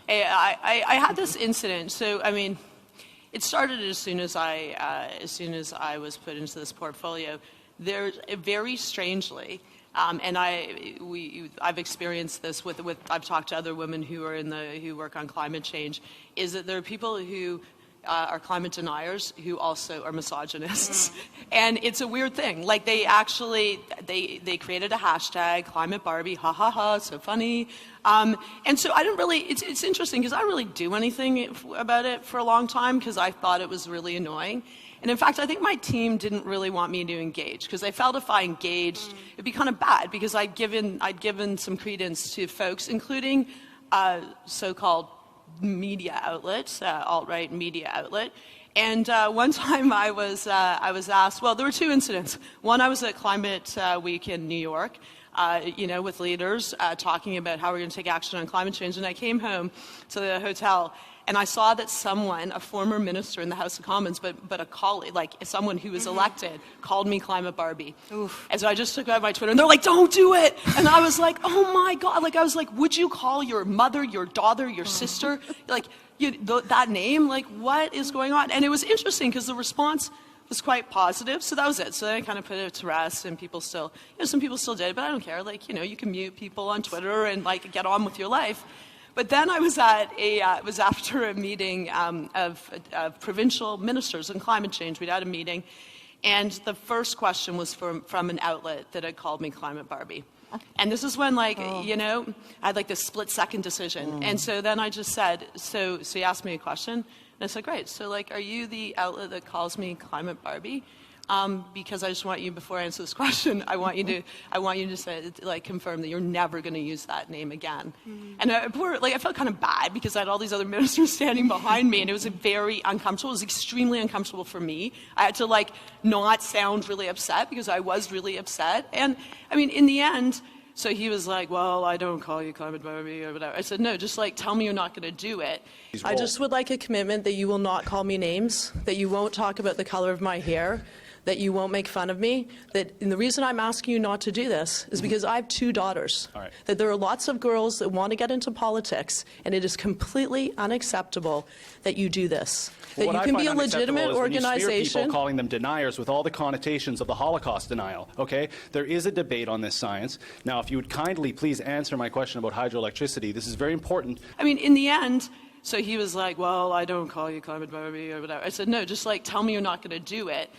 I had this incident. So, I mean, it started as soon as I was put into this portfolio. There's very strangely, and I've experienced this with I've talked to other women who work on climate change, is that there are people who are climate deniers who also are misogynists. And it's a weird thing. Like they created a hashtag, Climate Barbie, ha ha ha, so funny. And so I didn't really, it's interesting because I didn't really do anything about it for a long time because I thought it was really annoying. And in fact, I think my team didn't really want me to engage because they felt if I engaged, it'd be kind of bad because I'd given some credence to folks, including so-called media outlets, alt-right media outlet. And one time I was asked, well, there were two incidents. One, I was at Climate Week in New York, with leaders talking about how we're going to take action on climate change. And I came home to the hotel and I saw that someone, a former minister in the House of Commons, but a colleague, like someone who was elected, called me Climate Barbie. Oof. And so I just took out my Twitter, and they're like, "Don't do it!" And I was like, "Oh my God!" Like I was like, "Would you call your mother, your daughter, your sister, like that name? Like what is going on?" And it was interesting because the response was quite positive. So that was it. So then I kind of put it to rest, and people still, some people still did, but I don't care. Like you can mute people on Twitter and like get on with your life. But then I was it was after a meeting of provincial ministers on climate change. We'd had a meeting, and the first question was from an outlet that had called me Climate Barbie. And this is when, I had like this split-second decision. And so then I just said, so he asked me a question, and I said, great, so are you the outlet that calls me Climate Barbie? Because I just want you, before I answer this question, I want you to say, confirm that you're never going to use that name again. And I felt kind of bad because I had all these other ministers standing behind me, and it was very uncomfortable. It was extremely uncomfortable for me. I had to not sound really upset because I was really upset. And I mean, in the end, so he was like, well, I don't call you Climate Barbie or whatever. I said, no, just tell me you're not going to do it. I just would like a commitment that you will not call me names, that you won't talk about the color of my hair, that you won't make fun of me, and the reason I'm asking you not to do this is because I have 2 daughters, that there are lots of girls that want to get into politics, and it is completely unacceptable that you do this. That you can be a legitimate organization. When you spear people, calling them deniers with all the connotations of the Holocaust denial, okay? There is a debate on this science. Now, if you would kindly please answer my question about hydroelectricity, this is very important. I mean, in the end, so he was like, well, I don't call you Climate Barbie or whatever. I said, no, just tell me you're not going to do it.